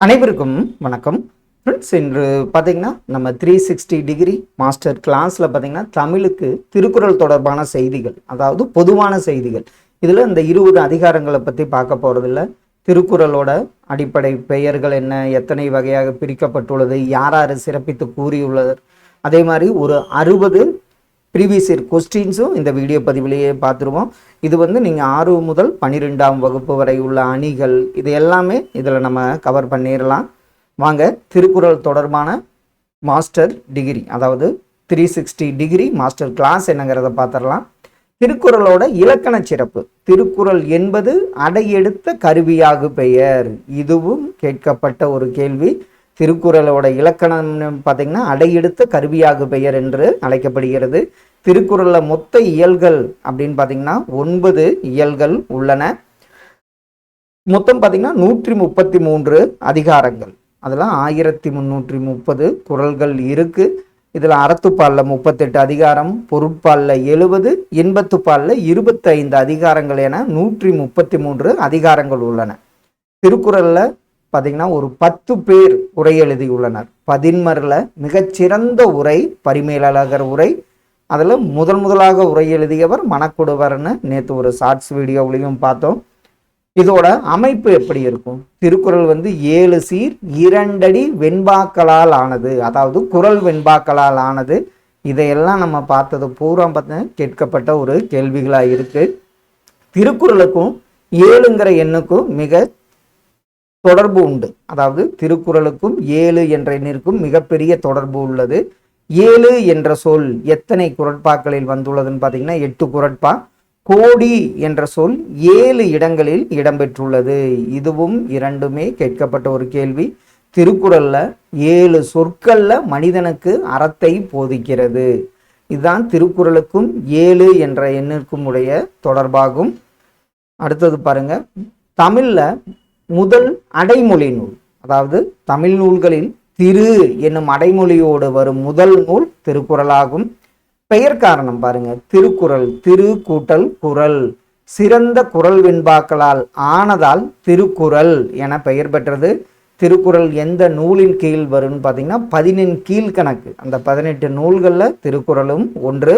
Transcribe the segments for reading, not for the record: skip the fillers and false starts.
அனைவருக்கும் வணக்கம் ஃப்ரெண்ட்ஸ். இன்று பார்த்தீங்கன்னா நம்ம 360 டிகிரி மாஸ்டர் கிளாஸில் பார்த்தீங்கன்னா தமிழுக்கு திருக்குறள் தொடர்பான செய்திகள், அதாவது பொதுவான செய்திகள். இதில் இந்த 20 அதிகாரங்களை பற்றி பார்க்க போகிறதில்ல. திருக்குறளோட அடிப்படை பெயர்கள் என்ன, எத்தனை வகையாக பிரிக்கப்பட்டுள்ளது, யார் யார் சிறப்பித்து கூறியுள்ளது, அதே மாதிரி ஒரு 60 ப்ரீவியஸ் இயர் கொஸ்டின்ஸும் இந்த வீடியோ பதிவிலேயே பார்த்துருவோம். இது நீங்கள் 6 முதல் 12ஆம் வகுப்பு வரை உள்ள அணிகள், இது எல்லாமே இதில் நம்ம கவர் பண்ணிடலாம். வாங்க திருக்குறள் தொடர்பான மாஸ்டர் டிகிரி, அதாவது 360 டிகிரி மாஸ்டர் கிளாஸ் என்னங்கிறத பார்த்துடலாம். திருக்குறளோட இலக்கண சிறப்பு. திருக்குறள் என்பது அடையெடுத்த கருவியாகு பெயர். இதுவும் கேட்கப்பட்ட ஒரு கேள்வி. திருக்குறளோட இலக்கணம் பார்த்தீங்கன்னா அடையெடுத்த கருவியாகு பெயர் என்று அழைக்கப்படுகிறது. திருக்குறளில் மொத்த இயல்கள் அப்படின்னு பார்த்தீங்கன்னா 9 இயல்கள் உள்ளன. மொத்தம் பார்த்தீங்கன்னா 133 அதிகாரங்கள், அதில் 1330 குறள்கள் இருக்கு. இதில் அறத்துப்பாலில் 38 அதிகாரம், பொருட்பாலில் 70, இன்பத்துப்பாலில் 25 அதிகாரங்கள் என 133 அதிகாரங்கள் உள்ளன. திருக்குறளில் பார்த்தீங்கன்னா ஒரு 10 பேர் உரை எழுதியுள்ளனர். 11 மிகச்சிறந்த உரை பரிமேலழகர் உரை. அதில் முதலாக உரை எழுதியவர் மணக்குடுவர்னு நேற்று ஒரு ஷார்ட்ஸ் வீடியோவிலையும் பார்த்தோம். இதோட அமைப்பு எப்படி இருக்கும்? திருக்குறள் 7 சீர் 2 அடி வெண்பாக்களால் ஆனது, அதாவது குறள் வெண்பாக்களால் ஆனது. இதையெல்லாம் நம்ம பார்த்தது பூரா கேட்கப்பட்ட ஒரு கேள்விகளாக இருக்கு. திருக்குறளுக்கும் 7ங்கிற எண்ணுக்கும் மிக தொடர்பு உண்டு. அதாவது திருக்குறளுக்கும் 7 என்ற எண்ணிற்கும் மிகப்பெரிய தொடர்பு உள்ளது. 7 என்ற சொல் எத்தனை குறட்பாக்களில் வந்துள்ளதுன்னு பார்த்தீங்கன்னா 8 குறட்பா. கோடி என்ற சொல் 7 இடங்களில் இடம்பெற்றுள்ளது. இதுவும் இரண்டுமே கேட்கப்பட்ட ஒரு கேள்வி. திருக்குறள்ல 7 சொற்கள்ல மனிதனுக்கு அறத்தை போதிக்கிறது. இதுதான் திருக்குறளுக்கும் 7 என்ற எண்ணிற்கும் உடைய தொடர்பாகும். அடுத்தது பாருங்க, தமிழ்ல முதல் அடைமொழி நூல், அதாவது தமிழ் நூல்களில் திரு என்னும் அடைமொழியோடு வரும் முதல் நூல் திருக்குறளாகும். பெயர் காரணம் பாருங்க, திருக்குறள், திரு கூட்டல் குறள், சிறந்த குறள் வெண்பாக்களால் ஆனதால் திருக்குறள் என பெயர் பெற்றது. திருக்குறள் எந்த நூலின் கீழ் வரும்னு பார்த்தீங்கன்னா 18 கீழ்கணக்கு, அந்த 18 நூல்களில் திருக்குறளும் ஒன்று.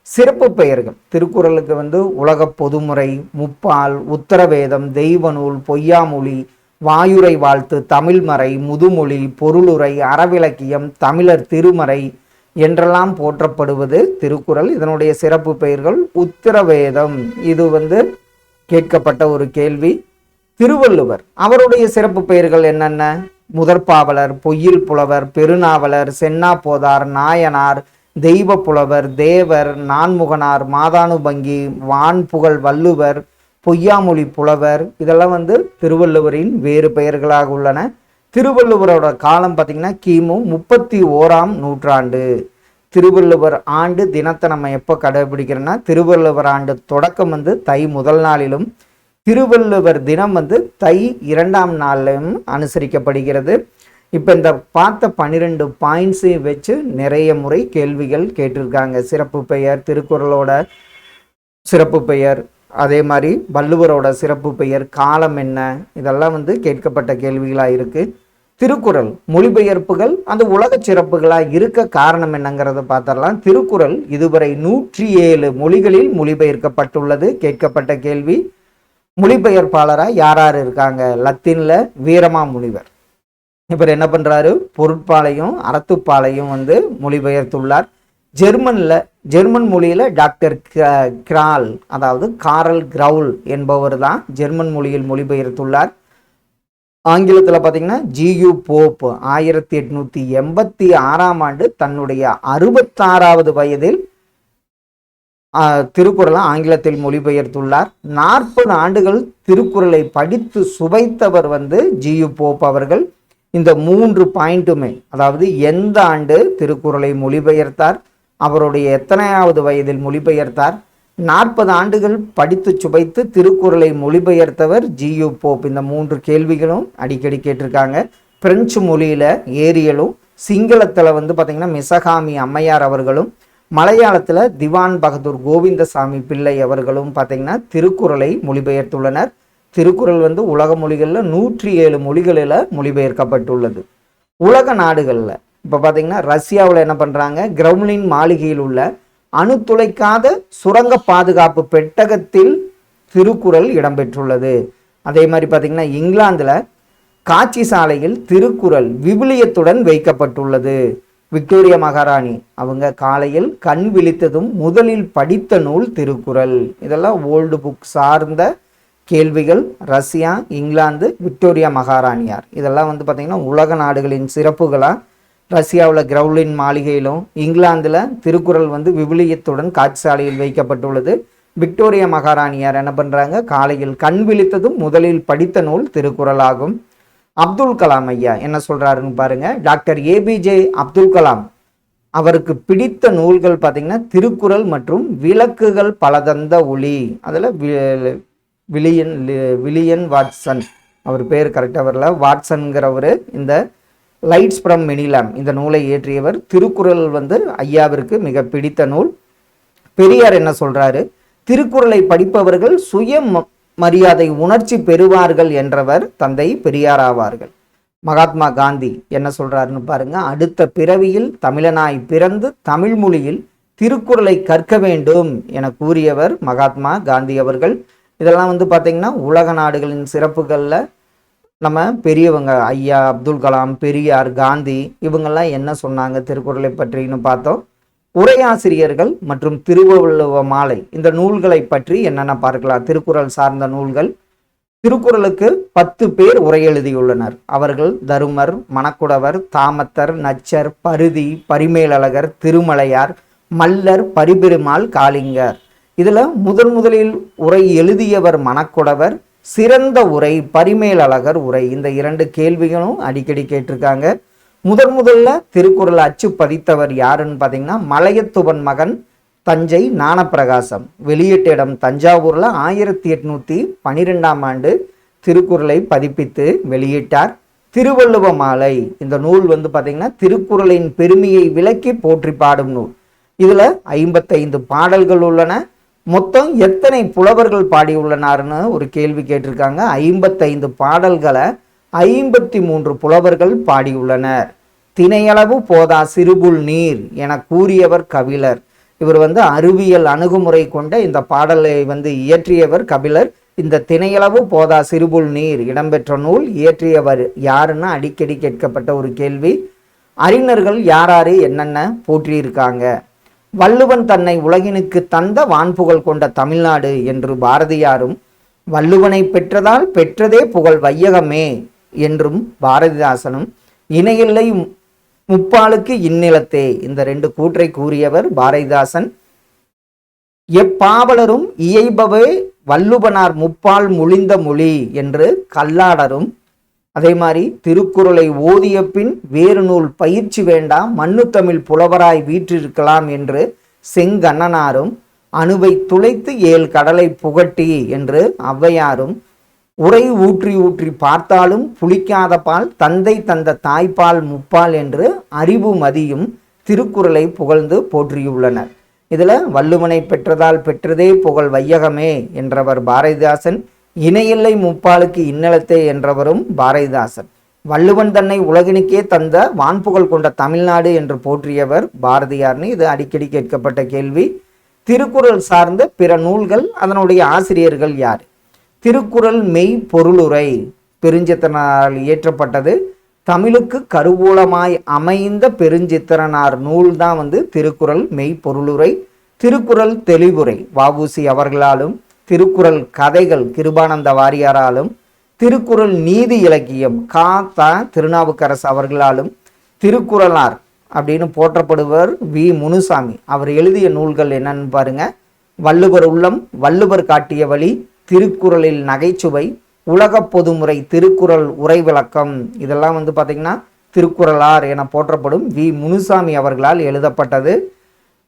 சிறப்பு பெயர்கள் திருக்குறளுக்கு உலக பொதுமுறை, முப்பால், உத்தரவேதம், தெய்வ நூல், பொய்யாமொழி, வாயுரை வாழ்த்து, தமிழ்மறை, முதுமொழி, பொருளுரை, அறவிலக்கியம், தமிழர் திருமறை என்றெல்லாம் போற்றப்படுவது திருக்குறள். இதனுடைய சிறப்பு பெயர்கள் உத்தரவேதம். இது கேட்கப்பட்ட ஒரு கேள்வி. திருவள்ளுவர், அவருடைய சிறப்பு பெயர்கள் என்னென்ன? முதற்பாவலர், பொய்யில் புலவர், பெருநாவலர், சென்னா போதார், நாயனார், தெய்வ புலவர், தேவர், நான்முகனார், மாதானுபங்கி, வான்புகழ் வள்ளுவர், பொய்யாமொழி புலவர். இதெல்லாம் திருவள்ளுவரின் வேறு பெயர்களாக உள்ளன. திருவள்ளுவரோட காலம் பார்த்தீங்கன்னா கிமு 31ஆம் நூற்றாண்டு. திருவள்ளுவர் ஆண்டு தினத்தை நம்ம எப்போ கடைபிடிக்கிறோன்னா, திருவள்ளுவர் ஆண்டு தொடக்கம் தை முதல் நாளிலும், திருவள்ளுவர் தினம் தை 2ஆம் நாளிலும் அனுசரிக்கப்படுகிறது. இப்போ இந்த பார்த்த 12 பாயிண்ட்ஸையும் வச்சு நிறைய முறை கேள்விகள் கேட்டிருக்காங்க. சிறப்பு பெயர், திருக்குறளோட சிறப்பு பெயர், அதே மாதிரி வள்ளுவரோட சிறப்பு பெயர், காலம் என்ன, இதெல்லாம் கேட்கப்பட்ட கேள்விகளாக இருக்குது. திருக்குறள் மொழிபெயர்ப்புகள் அந்த உலக சிறப்புகளாக இருக்க காரணம் என்னங்கிறத பார்த்துடலாம். திருக்குறள் இதுவரை 107 மொழிகளில் மொழிபெயர்க்கப்பட்டுள்ளது. கேட்கப்பட்ட கேள்வி. மொழிபெயர்ப்பாளராக யார் யார் இருக்காங்க? லத்தீனில் வீரமாமுனிவர். இவர் என்ன பண்றாரு? பொருட்பாலையும் அறத்துப்பாலையும் மொழிபெயர்த்துள்ளார். ஜெர்மன் மொழியில டாக்டர் கிரால், அதாவது காரல் கிரவுல் என்பவர் தான் ஜெர்மன் மொழியில் மொழிபெயர்த்துள்ளார். ஆங்கிலத்தில் பார்த்தீங்கன்னா ஜியு போப் 1886ஆம் ஆண்டு தன்னுடைய 66வது வயதில் திருக்குறளை ஆங்கிலத்தில் மொழிபெயர்த்துள்ளார். 40 ஆண்டுகள் திருக்குறளை படித்து சுவைத்தவர் ஜியு போப் அவர்கள். இந்த 3 பாயிண்ட்டுமே, அதாவது எந்த ஆண்டு திருக்குறளை மொழிபெயர்த்தார், அவருடைய எத்தனையாவது வயதில் மொழிபெயர்த்தார், 40 ஆண்டுகள் படித்து சுவைத்து திருக்குறளை மொழிபெயர்த்தவர் ஜியு போப். இந்த 3 கேள்விகளும் அடிக்கடி கேட்டிருக்காங்க. பிரெஞ்சு மொழியில ஏரியலும், சிங்களத்தில் பார்த்தீங்கன்னா மிசகாமி அம்மையார் அவர்களும், மலையாளத்தில் திவான் பகதூர் கோவிந்தசாமி பிள்ளை அவர்களும் பார்த்தீங்கன்னா திருக்குறளை மொழிபெயர்த்துள்ளனர். திருக்குறள் வந்து உலக மொழிகளில் 107 மொழிகளில் மொழிபெயர்க்கப்பட்டுள்ளது. உலக நாடுகளில் இப்போ பார்த்தீங்கன்னா ரஷ்யாவில் என்ன பண்ணுறாங்க, கிரெம்ளின் மாளிகையில் உள்ள அணுத்துளைக்காத சுரங்க பாதுகாப்பு பெட்டகத்தில் திருக்குறள் இடம்பெற்றுள்ளது. அதே மாதிரி பார்த்தீங்கன்னா இங்கிலாந்தில் காட்சி சாலையில் திருக்குறள் விவிலியத்துடன் வைக்கப்பட்டுள்ளது. விக்டோரியா மகாராணி அவங்க காலையில் கண் விழித்ததும் முதலில் படித்த நூல் திருக்குறள். இதெல்லாம் ஓல்டு புக் சார்ந்த கேள்விகள். ரஷ்யா, இங்கிலாந்து, விக்டோரியா மகாராணியார் இதெல்லாம் வந்து பார்த்திங்கன்னா உலக நாடுகளின் சிறப்புகளாக ரஷ்யாவில் கிரெம்ளின் மாளிகையிலும் இங்கிலாந்தில் திருக்குறள் வந்து விவிலியத்துடன் காட்சி சாலையில் வைக்கப்பட்டுள்ளது. விக்டோரியா மகாராணியார் என்ன பண்ணுறாங்க, காலையில் கண் விழித்ததும் முதலில் படித்த நூல் திருக்குறள் ஆகும். அப்துல் கலாம் ஐயா என்ன சொல்கிறாருன்னு பாருங்கள். டாக்டர் ஏபிஜே அப்துல் கலாம் அவருக்கு பிடித்த நூல்கள் பார்த்திங்கன்னா திருக்குறள் மற்றும் விளக்குகள் பலதந்த ஒளி. அதில் வில்லியன் வாட்சன், அவர் பேர் கரெக்டாக வரல, வாட்சன்கிறவர் இந்த லைட்ஸ் ஃப்ரம் மெனிலாம் இந்த நூலை இயற்றியவர். திருக்குறள் வந்து ஐயாவிற்கு மிக பிடித்த நூல். பெரியார் என்ன சொல்கிறாரு, திருக்குறளை படிப்பவர்கள் சுய மரியாதை உணர்ச்சி பெறுவார்கள் என்றவர் தந்தை பெரியார் ஆவார்கள். மகாத்மா காந்தி என்ன சொல்றாருன்னு பாருங்க. அடுத்த பிறவியில் தமிழனாய் பிறந்து தமிழ் மொழியில் திருக்குறளை கற்க வேண்டும் என கூறியவர் மகாத்மா காந்தி அவர்கள். இதெல்லாம் வந்து பார்த்தீங்கன்னா உலக நாடுகளின் சிறப்புகளில் நம்ம பெரியவங்க ஐயா அப்துல் கலாம், பெரியார், காந்தி இவங்கெல்லாம் என்ன சொன்னாங்க திருக்குறளை பற்றின்னு பார்த்தோம். உரையாசிரியர்கள் மற்றும் திருவள்ளுவ மாலை இந்த நூல்களை பற்றி என்னென்ன பார்க்கலாம். திருக்குறள் சார்ந்த நூல்கள். திருக்குறளுக்கு 10 பேர் உரை எழுதியுள்ளனர். அவர்கள் தருமர், மணக்குடவர், தாமத்தர், நச்சர், பருதி, பரிமேலழகர், திருமலையார், மல்லர், பரிபெருமாள், காளிங்கர். இதுல முதலில் உரை எழுதியவர் மணக்குடவர், சிறந்த உரை பரிமேலழகர் உரை. இந்த 2 கேள்விகளும் அடிக்கடி கேட்டிருக்காங்க. முதல்ல திருக்குறள் அச்சு பதித்தவர் யாருன்னு பார்த்தீங்கன்னா மலையத்துவன் மகன் தஞ்சை ஞானப்பிரகாசம். வெளியீட்டு இடம் தஞ்சாவூரில் 1812ஆம் ஆண்டு திருக்குறளை பதிப்பித்து வெளியிட்டார். திருவள்ளுவ மாலை இந்த நூல் வந்து பார்த்தீங்கன்னா திருக்குறளின் பெருமையை விளக்கி போற்றி பாடும் நூல். இதில் 55 பாடல்கள் உள்ளன. மொத்தம் எத்தனை புலவர்கள் பாடியுள்ளனார்னு ஒரு கேள்வி கேட்டிருக்காங்க. 55 பாடல்களை 53 புலவர்கள் பாடியுள்ளனர். திணையளவு போதா சிறுபுல் நீர் என கூறியவர் கபிலர். இவர் வந்து அறிவியல் அணுகுமுறை கொண்ட இந்த பாடலை வந்து இயற்றியவர் கபிலர். இந்த திணையளவு போதா சிறுபுல் நீர் இடம்பெற்ற நூல் இயற்றியவர் யாருன்னா அடிக்கடி கேட்கப்பட்ட ஒரு கேள்வி. அறிஞர்கள் யாராரு என்னென்ன போற்றியிருக்காங்க. வள்ளுவன் தன்னை உலகினுக்கு தந்த வான்புகழ் கொண்ட தமிழ்நாடு என்று பாரதியாரும், வள்ளுவனை பெற்றதால் பெற்றதே புகழ் வையகமே என்றும் பாரதிதாசனும், இணையில்லை முப்பாலுக்கு இந்நிலத்தே இந்த 2 கூற்றை கூறியவர் பாரதிதாசன். எப்பாவலரும் இயைபவே வள்ளுவனார் முப்பால் மொழிந்த மொழி என்று கல்லாடரும், அதே மாதிரி திருக்குறளை ஓதிய பின் வேறு நூல் பயிற்சி வேண்டாம் மண்ணு தமிழ் புலவராய் வீற்றிருக்கலாம் என்று செங்கண்ணனாரும், அணுவை துளைத்து 7 கடலை புகட்டி என்று ஔவையாரும், உரை ஊற்றி பார்த்தாலும் புளிக்காத பால் தந்தை தந்த தாய்ப்பால் முப்பால் என்று அறிவு மதியும் திருக்குறளை புகழ்ந்து போற்றியுள்ளனர். இதில் வள்ளுவனை பெற்றதால் பெற்றதே புகழ் வையகமே என்றவர் பாரதிதாசன். இணையில்லை முப்பாலுக்கு இந்நிலத்தே என்றவரும் பாரதிதாசன். வள்ளுவன் தன்னை உலகினுக்கே தந்த வான்புகழ் கொண்ட தமிழ்நாடு என்று போற்றியவர் பாரதியார்னு இது அடிக்கடி கேட்கப்பட்ட கேள்வி. திருக்குறள் சார்ந்த பிற நூல்கள், அதனுடைய ஆசிரியர்கள் யார். திருக்குறள் மெய் பொருளுரை பெருஞ்சித்திரனார் இயற்றப்பட்டது. தமிழுக்கு கருவூலமாய் அமைந்த பெருஞ்சித்திரனார் நூல் தான் வந்து திருக்குறள் மெய் பொருளுரை. திருக்குறள் தெளிவுரை வ.உ.சி. அவர்களாலும், திருக்குறள் கதைகள் கிருபானந்த வாரியாராலும், திருக்குறள் நீதி இலக்கியம் கா.த. திருநாவுக்கரசு அவர்களாலும், திருக்குறளார் அப்படின்னு போற்றப்படுவர் வி. முனுசாமி. அவர் எழுதிய நூல்கள் என்னன்னு பாருங்க. வள்ளுவர் உள்ளம், வள்ளுவர் காட்டிய வழி, திருக்குறளில் நகைச்சுவை, உலக பொதுமுறை, திருக்குறள் உரை விளக்கம். இதெல்லாம் வந்து பார்த்தீங்கன்னா திருக்குறளார் என போற்றப்படும் வி. முனுசாமி அவர்களால் எழுதப்பட்டது.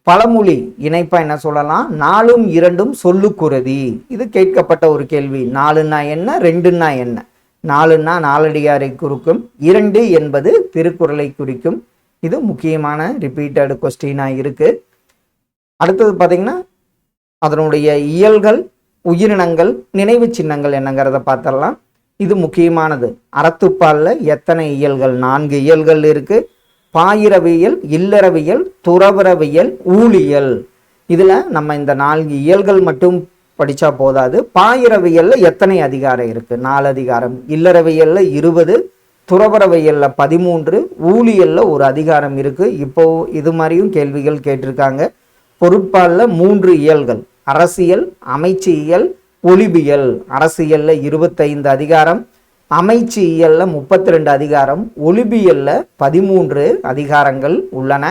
பழமொழி இணைப்பா என்ன சொல்லலாம், 4ம் 2ம் சொல்லுக்குருதி. இது கேட்கப்பட்ட ஒரு கேள்வி. 4ன்னா என்ன, 2ன்னா என்ன. 4ன்னா நாலடியாரை குறிக்கும், 2 என்பது திருக்குறளை குறிக்கும். இது முக்கியமான ரிப்பீட்டட் கொஸ்டினாக இருக்கு. அடுத்தது பார்த்தீங்கன்னா அதனுடைய இயல்கள், உயிரினங்கள் நினைவு சின்னங்கள் என்னங்கிறத பார்த்துடலாம். இது முக்கியமானது. அறத்துப்பாலில் எத்தனை இயல்கள்? 4 இயல்கள் இருக்கு. பாயிரவியல், இல்லறவியல், துறவரவியல், ஊழியல். இதில் நம்ம இந்த 4 இயல்கள் மட்டும் படித்தா போதாது. பாயிரவியலில் எத்தனை அதிகாரம் இருக்குது? 4 அதிகாரம். இல்லறவியலில் 20, துறவரவியலில் 13, ஊழியலில் ஒரு அதிகாரம் இருக்குது. இப்போ இது மாதிரியும் கேள்விகள் கேட்டிருக்காங்க. பொருட்பாலில் 3 இயல்கள்: அரசியல், அமைச்சியல், ஒலிபியல். அரசியலில் 25 அதிகாரம், அமைச்சியலில் 32 அதிகாரம், ஒலிபியலில் 13 அதிகாரங்கள் உள்ளன.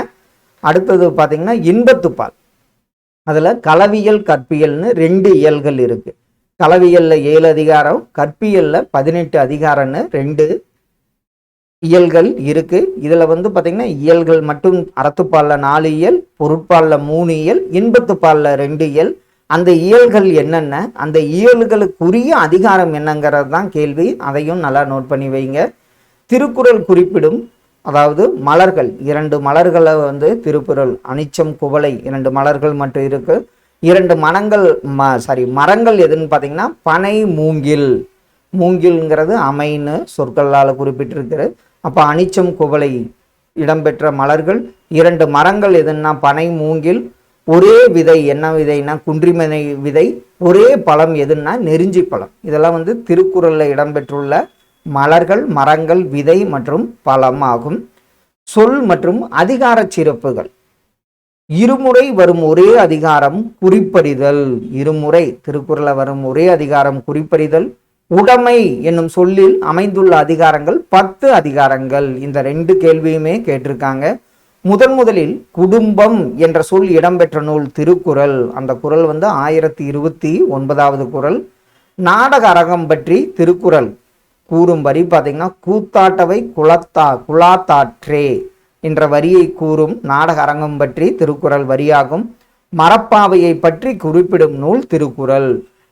அடுத்தது பார்த்தீங்கன்னா இன்பத்துப்பால். அதில் களவியல், கற்பியல்னு 2 இயல்கள் இருக்குது. களவியலில் 7 அதிகாரம், கற்பியலில் 18 அதிகாரம்னு 2 இயல்கள் இருக்கு. இதில் வந்து பார்த்தீங்கன்னா இயல்கள் மட்டும் அறத்துப்பாலில் 4 இயல், பொருட்பாலில் 3 இயல், இன்பத்துப்பாலில் 2 இயல். அந்த இயல்கள் என்னென்ன, அந்த இயல்களுக்குரிய அதிகாரம் என்னங்கிறது தான் கேள்வி. அதையும் நல்லா நோட் பண்ணி வைங்க. திருக்குறள் குறிப்பிடும், அதாவது மலர்கள், 2 மலர்களை வந்து திருக்குறள், அனிச்சம், குவளை 2 மலர்கள் மட்டும் இருக்கு. 2 மரங்கள் எதுன்னு பார்த்தீங்கன்னா பனை, மூங்கில். மூங்கில்ங்கிறது அமைன்னு சொற்களால் குறிப்பிட்டிருக்கிறது. அப்போ அனிச்சம், குவளை இடம்பெற்ற மலர்கள். 2 மரங்கள் எதுன்னா பனை, மூங்கில். ஒரே விதை என்ன விதைனா குன்றிமனை விதை. ஒரே பழம் எதுன்னா நெருஞ்சி பழம். இதெல்லாம் வந்து திருக்குறளில் இடம்பெற்றுள்ள மலர்கள், மரங்கள், விதை மற்றும் பழம் ஆகும். சொல் மற்றும் அதிகார சிறப்புகள். இருமுறை வரும் ஒரே அதிகாரம் குறிப்பறிதல். இருமுறை திருக்குறளில் வரும் ஒரே அதிகாரம் குறிப்பறிதல். உடைமை என்னும் சொல்லில் அமைந்துள்ள அதிகாரங்கள் 10 அதிகாரங்கள். இந்த 2 கேள்வியுமே கேட்டிருக்காங்க. முதலில் குடும்பம் என்ற சொல் இடம்பெற்ற நூல் திருக்குறள். அந்த குறள் வந்து 1029வது குறள். நாடக அரங்கம் பற்றி திருக்குறள் கூறும் வரி பார்த்தீங்கன்னா கூத்தாட்டவை குலாத்தாற்றே என்ற வரியை கூறும் நாடக அரங்கம் பற்றி திருக்குறள் வரியாகும். மரப்பாவையை பற்றி குறிப்பிடும் நூல் திருக்குறள்.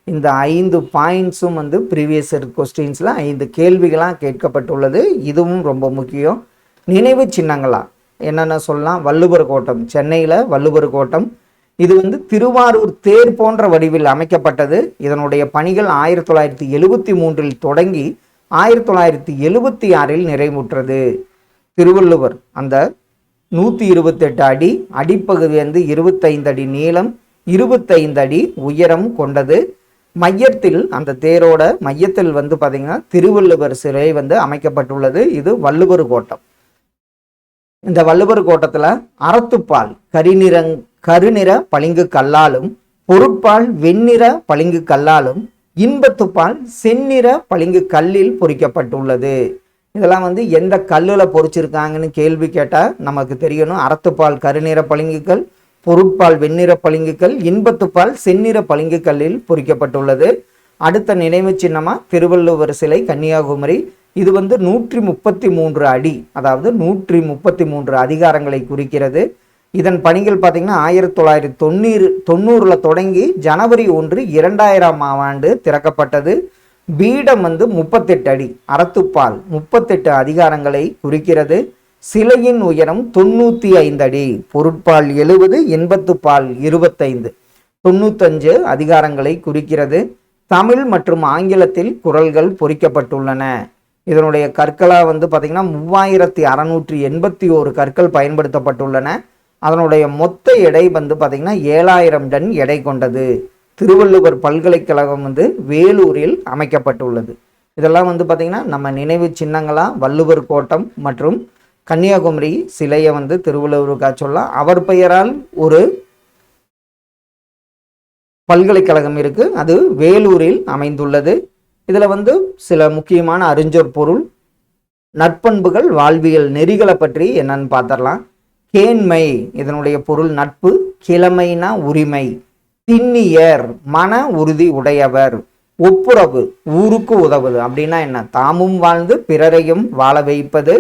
இந்த 5 பாயிண்ட்ஸும் வந்து ப்ரீவியஸ் கொஸ்டின்ஸில் 5 கேள்விகளாக கேட்கப்பட்டுள்ளது. இதுவும் ரொம்ப முக்கியம். நினைவு சின்னங்களா என்னென்ன சொல்லலாம்? வள்ளுவர் கோட்டம், சென்னையில் வள்ளுவர் கோட்டம். இது வந்து திருவாரூர் தேர் போன்ற வடிவில் அமைக்கப்பட்டது. இதனுடைய பணிகள் 1973 தொடங்கி 1976 நிறைவுற்றது. திருவள்ளுவர் அந்த 128 அடி, அடிப்பகுதி வந்து 25 அடி நீளம், 25 அடி உயரம் கொண்டது. மையத்தில், அந்த தேரோட மையத்தில் வந்து பார்த்தீங்கன்னா திருவள்ளுவர் சிலை வந்து அமைக்கப்பட்டுள்ளது. இது வள்ளுவர் கோட்டம். இந்த வள்ளுவர் கோட்டத்தில் அறத்துப்பால் கருநிற பளிங்கு கல்லாலும், பொருட்பால் வெண்ணிற பளிங்கு கல்லாலும், இன்பத்துப்பால் செந்நிற பளிங்கு கல்லில் பொறிக்கப்பட்டுள்ளது. இதெல்லாம் வந்து எந்த கல்லில் பொறிச்சிருக்காங்கன்னு கேள்வி கேட்டால் நமக்கு தெரியணும். அறத்துப்பால் கருநிற பளிங்குகள், பொருட்பால் வெண்ணிற பளிங்குகள், இன்பத்துப்பால் செந்நிற பளிங்கு கல்லில் பொறிக்கப்பட்டுள்ளது. அடுத்த நினைவு சின்னமாக திருவள்ளுவர் சிலை, கன்னியாகுமரி. இது வந்து 133 அடி, அதாவது 133 அதிகாரங்களை குறிக்கிறது. இதன் பணிகள் பார்த்தீங்கன்னா 1990 தொடங்கி ஜனவரி 1, 2000 திறக்கப்பட்டது. பீடம் வந்து 38 அடி. அறத்துப்பால் 38 அதிகாரங்களை குறிக்கிறது. சிலையின் உயரம் 95 அடி. பொருட்பால் 70, இன்பத்துப்பால் 25, 95 அதிகாரங்களை குறிக்கிறது. தமிழ் மற்றும் ஆங்கிலத்தில் குறள்கள் பொறிக்கப்பட்டுள்ளன. இதனுடைய கற்களாக வந்து பார்த்திங்கன்னா 3681 கற்கள் பயன்படுத்தப்பட்டுள்ளன. அதனுடைய மொத்த எடை வந்து பார்த்திங்கன்னா 7000 டன் எடை கொண்டது. திருவள்ளுவர் பல்கலைக்கழகம் வந்து வேலூரில் அமைக்கப்பட்டுள்ளது. இதெல்லாம் வந்து பார்த்திங்கன்னா நம்ம நினைவு சின்னங்களாக வள்ளுவர் கோட்டம் மற்றும் கன்னியாகுமரி சிலையை வந்து திருவள்ளுவருக்கா சொல்லலாம். அவர் பெயரால் ஒரு பல்கலைக்கழகம் இருக்கு, அது வேலூரில் அமைந்துள்ளது. இதில் வந்து சில முக்கியமான அறிஞர் பொருள், நட்பண்புகள், வாழ்வியல் நெறிகளை பற்றி என்னன்னு பார்த்துடலாம். கேண்மை, இதனுடைய பொருள் நட்பு. கிழமைனா உரிமை. திண்ணியர், மன உறுதி உடையவர். ஒப்புரவு, ஊருக்கு உதவுது. அப்படின்னா என்ன? தாமும் வாழ்ந்து பிறரையும் வாழ வைப்பது.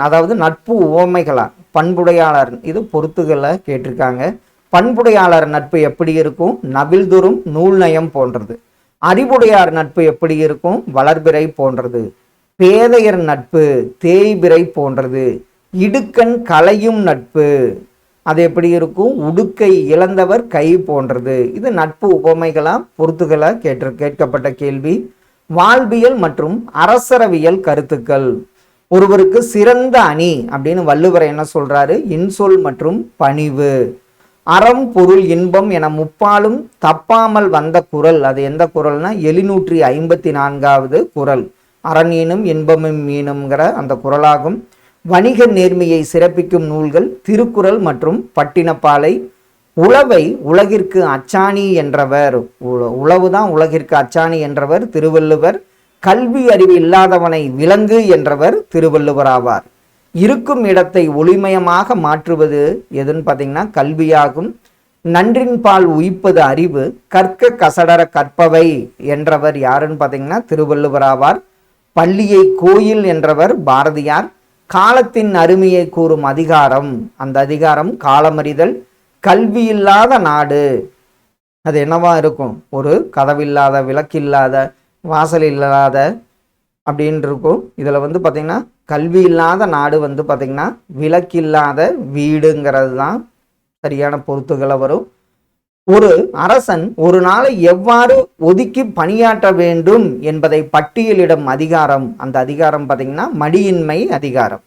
அதாவது நட்பு உவமைகளா. பண்புடையாளர், இது பொறுத்துகளை கேட்டிருக்காங்க. பண்புடையாளர் நட்பு எப்படி இருக்கும்? நவில்துறும் நூல் நயம் போன்றது. அறிவுடையார் நட்பு எப்படி இருக்கும்? வளர்பிறை போன்றது. பேதையர் நட்பு தேய்பிறை போன்றது. இடுக்கண் களையும் நட்பு. அது எப்படி இருக்கும்? உடுக்கை இழந்தவர் கை போன்றது. இது நட்பு உவமைகளா பொறுத்துகளா கேட்கப்பட்ட கேள்வி. வாழ்வியல் மற்றும் அரசரவியல் கருத்துக்கள். ஒருவருக்கு சிறந்த அணி அப்படின்னு வள்ளுவர் என்ன சொல்றாரு? இன்சொல் மற்றும் பணிவு. அறம் பொருள் இன்பம் என முப்பாலும் தப்பாமல் வந்த குறள். அது எந்த குறள்னா 754வது குறள். அரண் ஈனும் இன்பமும் மீனும்ங்கிற அந்த குறளாகும். வணிக நேர்மையை சிறப்பிக்கும் நூல்கள் திருக்குறள் மற்றும் பட்டினப்பாலை. உளவை உலகிற்கு அச்சாணி என்றவர், உளவுதான் உலகிற்கு அச்சாணி என்றவர் திருவள்ளுவர். கல்வி அறிவு இல்லாதவனை விலங்கு என்றவர் திருவள்ளுவர் ஆவார். இருக்கும் இடத்தை ஒளிமயமாக மாற்றுவது எதுன்னு பார்த்தீங்கன்னா கல்வியாகும். நன்றின் பால் உயிப்பது அறிவு. கற்க கசடர கற்பவை என்றவர் யாருன்னு பார்த்தீங்கன்னா திருவள்ளுவர் ஆவார். பள்ளியை கோயில் என்றவர் பாரதியார். காலத்தின் அருமையை கூறும் அதிகாரம், அந்த அதிகாரம் காலமறிதல். கல்வி இல்லாத நாடு அது என்னவா இருக்கும்? ஒரு கதவில்லாத, விளக்கில்லாத, வாசல் இல்லாத அப்படின்னு இருக்கும். இதில் வந்து பார்த்திங்கன்னா கல்வி இல்லாத நாடு வந்து பார்த்திங்கன்னா விளக்கில்லாத வீடுங்கிறது தான் சரியான பொறுத்துகளை வரும். ஒரு அரசன் ஒரு நாளை எவ்வாறு ஒதுக்கி பணியாற்ற வேண்டும் என்பதை பட்டியலிடும் அதிகாரம், அந்த அதிகாரம் பார்த்திங்கன்னா மடியின்மை அதிகாரம்.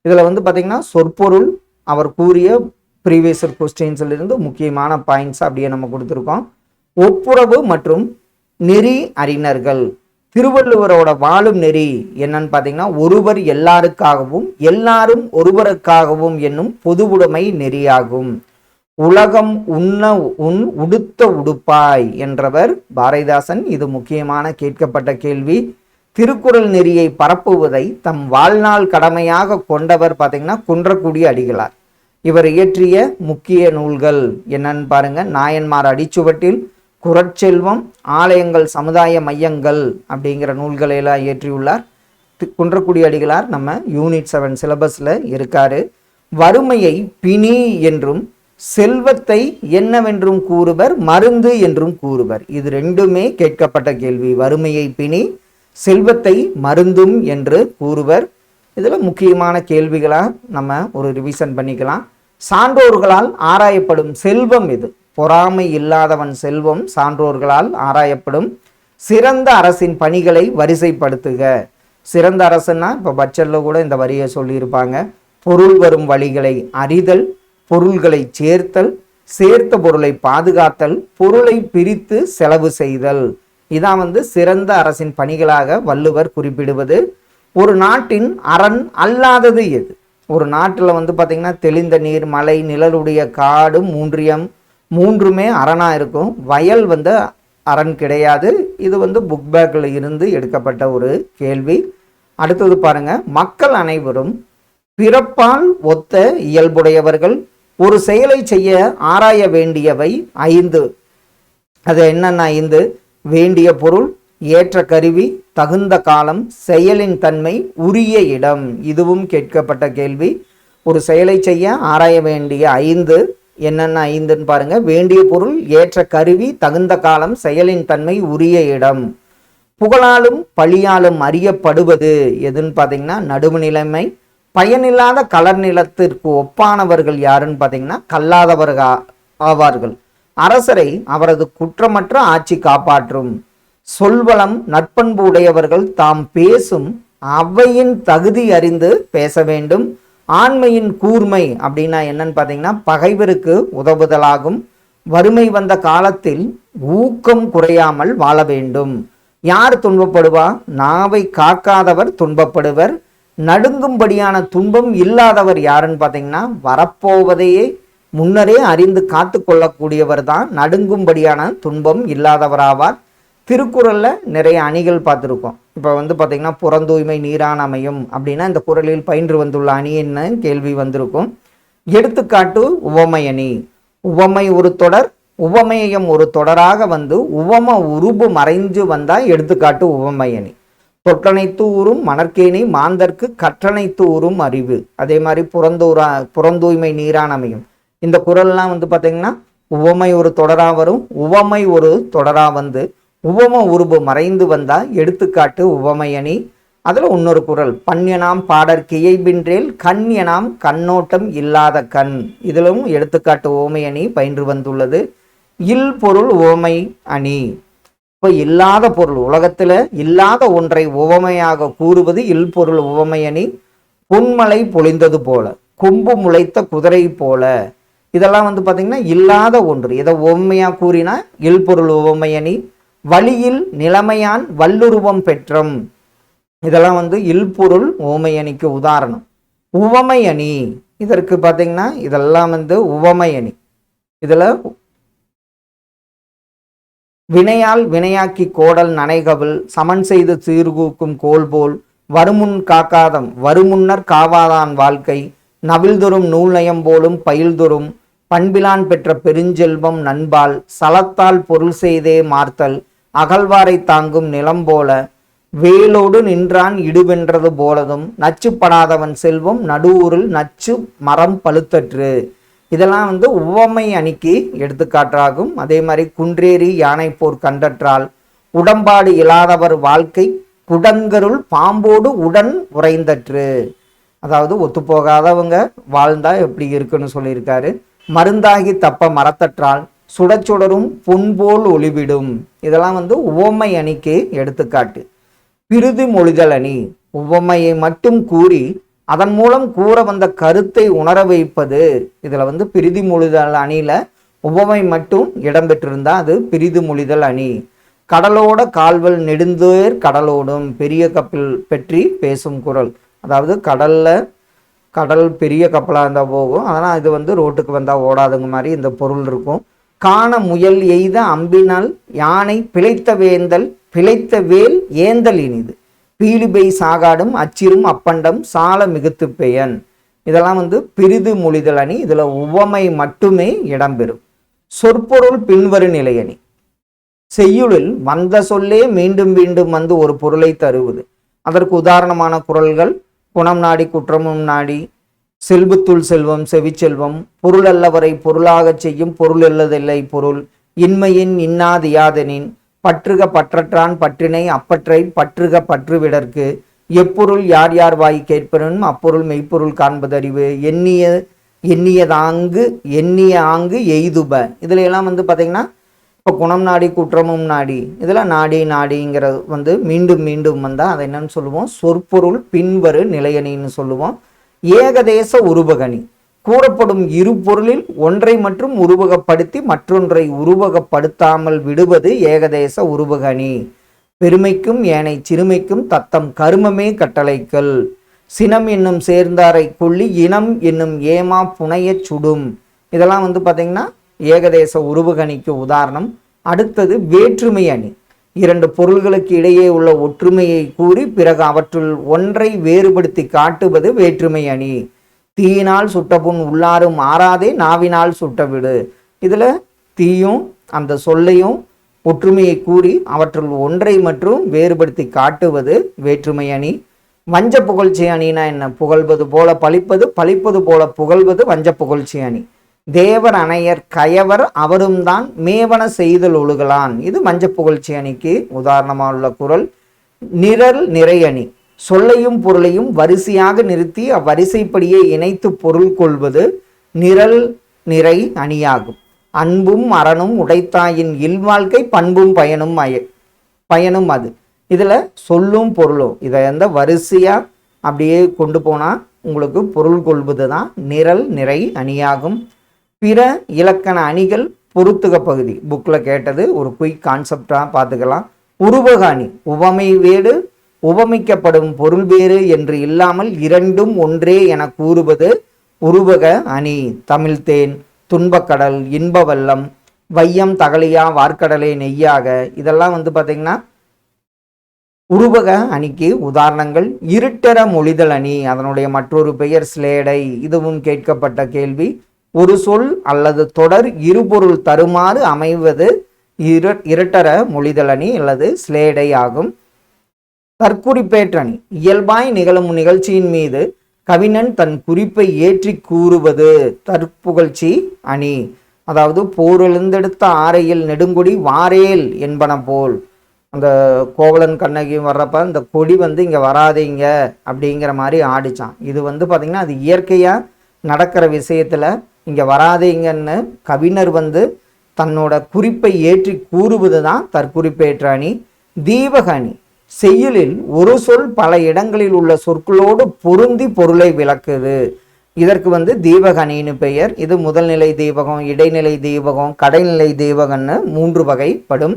இதில் வந்து பார்த்திங்கன்னா சொற்பொருள் அவர் கூறிய ப்ரீவியஸ் கொஸ்டின்ஸிலிருந்து முக்கியமான பாயிண்ட்ஸ் அப்படியே நம்ம கொடுத்துருக்கோம். ஒப்புரவு மற்றும் நெறி அறிஞர்கள். திருவள்ளுவரோட வாழும் நெறி என்னன்னு பார்த்தீங்கன்னா ஒருவர் எல்லாருக்காகவும் எல்லாரும் ஒருவருக்காகவும் என்னும் பொதுவுடைமை நெறியாகும். உலகம் உடுத்த உடுப்பாய் என்றவர் பாரதிதாசன். இது முக்கியமான கேட்கப்பட்ட கேள்வி. திருக்குறள் நெறியை பரப்புவதை தம் வாழ்நாள் கடமையாக கொண்டவர் பார்த்தீங்கன்னா குன்றக்குடி அடிகளார். இவர் இயற்றிய முக்கிய நூல்கள் என்னன்னு பாருங்க. நாயன்மார் அடிச்சுவட்டில், குறட்செல்வம், ஆலயங்கள் சமுதாய மையங்கள் அப்படிங்கிற நூல்களை எல்லாம் இயற்றியுள்ளார் குன்றக்குடி அடிகளார். நம்ம யூனிட் 7 சிலபஸ்ல இருக்காரு. வறுமையை பிணி என்றும் செல்வத்தை என்னவென்றும் கூறுவர், மருந்து என்றும் கூறுவர். இது ரெண்டுமே கேட்கப்பட்ட கேள்வி. வறுமையை பிணி, செல்வத்தை மருந்தும் என்று கூறுவர். இதில் முக்கியமான கேள்விகளாக நம்ம ஒரு ரிவிஷன் பண்ணிக்கலாம். சான்றோர்களால் ஆராயப்படும் செல்வம் இது. பொறாமை இல்லாதவன் செல்வம் சான்றோர்களால் ஆராயப்படும். சிறந்த அரசின் பணிகளை வரிசைப்படுத்துக. சிறந்த அரசுன்னா இப்போ பட்ஜெட்டில் கூட இந்த வரியை சொல்லியிருப்பாங்க. பொருள் வரும் வழிகளை அறிதல், பொருள்களை சேர்த்தல், சேர்த்த பொருளை பாதுகாத்தல், பொருளை பிரித்து செலவு செய்தல். இதான் வந்து சிறந்த அரசின் பணிகளாக வள்ளுவர் குறிப்பிடுவது. ஒரு நாட்டின் அரண் அல்லாதது எது? ஒரு நாட்டில் வந்து பார்த்திங்கன்னா தெளிந்த நீர், மலை, நிழலுடைய காடு, மூன்றுமே அரணாக இருக்கும். வயல் வந்து அரண் கிடையாது. இது வந்து புக் பேக்கில் இருந்து எடுக்கப்பட்ட ஒரு கேள்வி. அடுத்தது பாருங்க. மக்கள் அனைவரும் பிறப்பால் ஒத்த இயல்புடையவர்கள். ஒரு செயலை செய்ய ஆராய வேண்டியவை 5. அது என்னென்ன 5? வேண்டிய பொருள், ஏற்ற கருவி, தகுந்த காலம், செயலின் தன்மை, உரிய இடம். இதுவும் கேட்கப்பட்ட கேள்வி. ஒரு செயலை செய்ய ஆராய வேண்டிய 5 என்னென்ன 5ன்னு பாருங்க. வேண்டிய பொருள், ஏற்ற கருவி, தகுந்த காலம், செயலின் தன்மை, உரிய இடம். புகழாலும் பழியாலும் அறியப்படுவது எதுன்னு பார்த்தீங்கன்னா நடுவு நிலைமை. பயனில்லாத கலர் நிலத்திற்கு ஒப்பானவர்கள் யாருன்னு பார்த்தீங்கன்னா கல்லாதவர்கள் ஆவார்கள். அரசரை அவரது குற்றமற்ற ஆட்சி காப்பாற்றும். சொல்வளம் நற்பண்பு உடையவர்கள் தாம் பேசும் அவையின் தகுதி அறிந்து பேச வேண்டும். ஆண்மையின் கூர்மை அப்படின்னா என்னன்னு பார்த்தீங்கன்னா பகைவருக்கு உதவுதலாகும். வறுமை வந்த காலத்தில் ஊக்கம் குறையாமல் வாழ வேண்டும். யார் துன்பப்படுவா? நாவை காக்காதவர் துன்பப்படுவர். நடுங்கும்படியான துன்பம் இல்லாதவர் யாருன்னு பார்த்தீங்கன்னா வரப்போவதையே முன்னரே அறிந்து காத்து கொள்ளக்கூடியவர் தான் நடுங்கும்படியான துன்பம் இல்லாதவராவார். திருக்குறளில் நிறைய அணிகள் பார்த்துருக்கோம். இப்போ வந்து பார்த்திங்கன்னா புறந்தூய்மை நீரான் அமையும் அப்படின்னா இந்த குறளில் பயின்று வந்துள்ள அணி என்ன கேள்வி வந்திருக்கும். எடுத்துக்காட்டு உவமை அணி. உவமை ஒரு தொடர், உவமேயம் ஒரு தொடராக வந்து உவம உருபு மறைஞ்சு வந்தால் எடுத்துக்காட்டு உவமை அணி. தொற்றனைத்து ஊரும் மணற்கேணி மாந்தர்க்கு கற்றனைத்து ஊரும் அறிவு. அதே மாதிரி புறந்தூய்மை நீரான் அமையும். இந்த குறள்லாம் வந்து பார்த்திங்கன்னா உவமை ஒரு தொடராக வரும். உவமை ஒரு தொடராக வந்து உவம உருபு மறைந்து வந்தால் எடுத்துக்காட்டு உவமை அணி. அதில் இன்னொரு குறள், பன்யனாம் பாடற் கியைபின்றேல் கண் எனாம் கண்ணோட்டம் இல்லாத கண். இதிலும் எடுத்துக்காட்டு ஓமை அணி பயின்று வந்துள்ளது. இல் பொருள் ஓமை அணி. இப்போ இல்லாத பொருள், உலகத்தில் இல்லாத ஒன்றை உவமையாக கூறுவது இல் பொருள் உவமை அணி. பொன்மலை பொழிந்தது போல, கொம்பு முளைத்த குதிரை போல, இதெல்லாம் பார்த்தீங்கன்னா இல்லாத ஒன்று. இதை உவமையாக கூறினா இல் பொருள் உவமை அணி. வழியில் நிலைமையான் வல்லுருவம் பெற்றம், இதெல்லாம் இல்பொருள் உவமை அணிக்கு உதாரணம். உவமை அணி, இதற்கு பார்த்தீங்கன்னா இதெல்லாம் உவமை அணி. இதில் வினையால் வினையாக்கி கோடல் நனைகவில் சமன் செய்து சீர்கூக்கும் கோல் போல் வருமுன் காக்காதம் வருமுன்னர் காவாதான் வாழ்க்கை நவில்தொறும் நூல் நயம் போலும் பயில்தொறும் பண்பிலான் பெற்ற பெருஞ்செல்வம் நண்பால் சலத்தால் பொருள் செய்தே மார்த்தல் அகழ்வாரை தாங்கும் நிலம் போல வேலோடு நின்றான் இடுவென்றது போலதும் நச்சுப்படாதவன் செல்வம் நடுவூரில் நச்சு மரம் பழுத்தற்று. இதெல்லாம் உவமை அணிக்கு எடுத்துக்காட்டாகும். அதே மாதிரி குன்றேறி யானை போர் கண்டற்றால் உடம்பாடு இல்லாதவர் வாழ்க்கை குடங்கருள் பாம்போடு உடன் உறைந்தற்று. அதாவது ஒத்துப்போகாதவங்க வாழ்ந்தா எப்படி இருக்குன்னு சொல்லியிருக்காரு. மருந்தாகி தப்ப மரத்தற்றால் சுடச்சுடரும் பொன்போல் ஒளிவிடும். இதெல்லாம் உவமை அணிக்கு எடுத்துக்காட்டு. பிரிது மொழிதல் அணி, உவமையை மட்டும் கூறி அதன் மூலம் கூற வந்த கருத்தை உணர வைப்பது. இதில் பிரிதி மொழிதல் அணியில உவமை மட்டும் இடம்பெற்றிருந்தா அது பிரிது மொழிதல் அணி. கடலோட கால்வல் நெடுந்தேர் கடலோடும், பெரிய கப்பல் பற்றி பேசும் குறள். அதாவது கடல் பெரிய கப்பலாக இருந்தால் போகும், அதனால் இது ரோட்டுக்கு வந்தால் ஓடாதுங்க மாதிரி இந்த பொருள் இருக்கும். காண முயல் எய்த அம்பினால் யானை பிழைத்த வேந்தல் பிழைத்த வேல் ஏந்தல் இனிது பீலிபை சாகாடும் அச்சிரும் அப்பண்டம் சால மிகுத்து பெயன். இதெல்லாம் பிரிது மொழிதல் அணி. இதில் உவமை மட்டுமே இடம்பெறும். சொற்பொருள் பின்வரு நிலையணி. செய்யுளில் வந்த சொல்லே மீண்டும் மீண்டும் ஒரு பொருளை தருவது. அதற்கு உதாரணமான குறள்கள் குணம் நாடி குற்றமும் நாடி, செல்வத்துள் செல்வம் செவிச்செல்வம், பொருள் அல்லவரை பொருளாகச் செய்யும் பொருள் அல்லதில்லை பொருள், இன்மையின் இன்னாதியாதனின், பற்றுக பற்றற்றான் பற்றினை அப்பற்றை பற்றுக பற்றுவிடற்கு, எப்பொருள் யார் யார் வாய் கேட்பனும் அப்பொருள் மெய்ப்பொருள் காண்பதறிவு, எண்ணியதாங்கு எண்ணிய ஆங்கு எய்துப. இதுல எல்லாம் பார்த்தீங்கன்னா இப்போ குணம் நாடி குற்றமும் நாடி, இதில் நாடி நாடிங்கிறது மீண்டும் மீண்டும் வந்தால் அதை என்னன்னு சொல்லுவோம், சொற்பொருள் பின்வரு நிலையணின்னு சொல்லுவோம். ஏகதேச உருவகணி, கூறப்படும் இரு பொருளில் ஒன்றை மற்றும் உருவகப்படுத்தி மற்றொன்றை உருவகப்படுத்தாமல் விடுவது ஏகதேச உருவகணி. பெருமைக்கும் ஏனை சிறுமைக்கும் தத்தம் கருமமே கட்டளைகள், சினம் என்னும் சேர்ந்தாரை கொள்ளி இனம் என்னும் ஏமா புனையச் சுடும். இதெல்லாம் பார்த்தீங்கன்னா ஏகதேச உருவகணிக்கு உதாரணம். அடுத்தது வேற்றுமை அணி. இரண்டு பொருள்களுக்கு இடையே உள்ள ஒற்றுமையை கூறி பிறகு அவற்றுள் ஒன்றை வேறுபடுத்தி காட்டுவது வேற்றுமை அணி. தீயினால் சுட்டபுண் உள்ளாரும் ஆறாதே நாவினால் சுட்டவிடு. இதில் தீயும் அந்த சொல்லையும் ஒற்றுமையை கூறி அவற்றுள் ஒன்றை மற்றும் வேறுபடுத்தி காட்டுவது வேற்றுமை அணி. வஞ்ச புகழ்ச்சி அணினா என்ன? புகழ்வது போல பழிப்பது, பழிப்பது போல புகழ்வது வஞ்ச புகழ்ச்சி அணி. தேவர் அணையர் கயவர் அவரும் தான் மேவன செய்தல் ஒழுகலான். இது வஞ்ச புகழ்ச்சி அணிக்கு உதாரணமாக உள்ள குறள். நிரல் நிறை அணி, சொல்லையும் பொருளையும் வரிசையாக நிறுத்தி அவ்வரிசைப்படியே இணைத்து பொருள் கொள்வது நிரல் நிறை அணியாகும். அன்பும் அறனும் உடைத்தாயின் இல்வாழ்க்கை பண்பும் பயனும் அது. இதில் சொல்லும் பொருளும் இதை வரிசையாக அப்படியே கொண்டு போனால் உங்களுக்கு பொருள் கொள்வது தான் நிரல் நிறை அணியாகும். பிற இலக்கண அணிகள் பொறுத்துக பகுதி புக்கில் கேட்டது, ஒரு குயிக் கான்செப்டாக பார்த்துக்கலாம். உருவக அணி, உவமை வேறு உவமிக்கப்படும் பொருள் வேறு என்று இல்லாமல் இரண்டும் ஒன்றே என கூறுவது உருவக அணி. தமிழ்தேன் துன்பக்கடல் இன்ப வெள்ளம் வையம் தகலியா வார்க்கடலே நெய்யாக, இதெல்லாம் பார்த்தீங்கன்னா உருவக அணிக்கு உதாரணங்கள். இருட்டற மொழிதல் அணி, அதனுடைய மற்றொரு பெயர் ஸ்லேடை. இதுவும் கேட்கப்பட்ட கேள்வி. ஒரு சொல் அல்லது தொடர் இருபொருள் தருமாறு அமைவது இரட்டர மொழிதல் அணி அல்லது ஸ்லேடை ஆகும். தற்குறிப்பேற்றணி, இயல்பாய் நிகழும் நிகழ்ச்சியின் மீது கவிஞன் தன் குறிப்பை ஏற்றி கூறுவது தற்புகழ்ச்சி அணி. அதாவது போர் எழுந்தெடுத்த ஆரையில் நெடுங்குடி வாரேல் என்பன போல். அந்த கோவலன் கண்ணகியும் வர்றப்ப இந்த கொடி வந்து இங்கே வராதீங்க அப்படிங்கிற மாதிரி ஆடிச்சான். இது வந்து பார்த்திங்கன்னா அது இயற்கையாக நடக்கிற விஷயத்தில் இங்கே வராதீங்கன்னு கவிஞர் வந்து தன்னோட குறிப்பை ஏற்றி கூறுவது தான் தற்குறிப்பேற்ற அணி. தீபக அணி செய்யுளில் ஒரு சொல் பல இடங்களில் உள்ள சொற்களோடு பொருந்தி பொருளை விளக்குது. இதற்கு வந்து தீபக அணின்னு பெயர். இது முதல்நிலை தீபகம், இடைநிலை தீபகம், கடைநிலை தீபகம்னு 3 வகைப்படும்.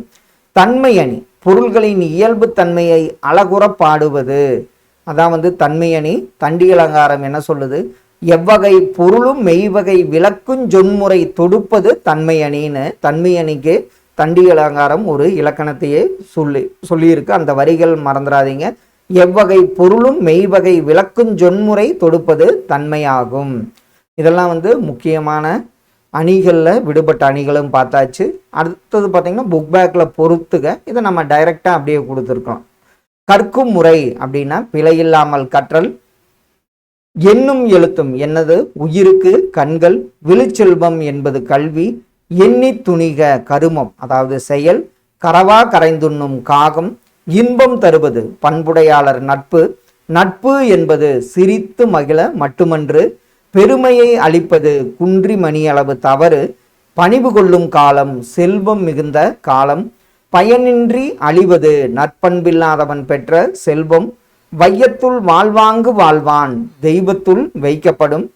தன்மை அணி பொருள்களின் இயல்பு தன்மையை அழகுற பாடுவது. அதான் வந்து தன்மை அணி. தண்டி அலங்காரம் என்ன சொல்லுது? எவ்வகை பொருளும் மெய்வகை விளக்கும் சொன்முறை தொடுப்பது தன்மை அணின்னு. தன்மை அணிக்கு தண்டி அலங்காரம் ஒரு இலக்கணத்தையே சொல்லியிருக்கு. அந்த வரிகள் மறந்துடாதீங்க. எவ்வகை பொருளும் மெய்வகை விளக்கும் சொன்முறை தொடுப்பது தன்மையாகும். இதெல்லாம் வந்து முக்கியமான அணிகளில் விடுபட்ட அணிகளும் பார்த்தாச்சு. அடுத்தது பார்த்திங்கன்னா புக் பேக்கில் பொறுத்துக. இதை நம்ம டைரெக்டாக அப்படியே கொடுத்துருக்கோம். கற்கும் முறை அப்படின்னா பிழையில்லாமல் கற்றல். எண்ணும் எழுத்தும் என்னது? உயிருக்கு கண்கள். விழுச்செல்வம் என்பது கல்வி. எண்ணி துணிக கருமம், அதாவது செயல். கரவா கரைந்துண்ணும் காகம். இன்பம் தருவது பண்புடையாளர் நட்பு. நட்பு என்பது சிரித்து மகிழ மட்டுமன்று. பெருமையை அளிப்பது குன்றி மணி அளவு தவறு. பணிவு கொள்ளும் காலம் செல்வம் மிகுந்த காலம். பயனின்றி அழிவது நற்பண்பில்லாதவன் பெற்ற செல்வம். வையத்துள் வாழ்வாங்கு வாழ்வான் தெய்வத்துள் வைக்கப்படும்.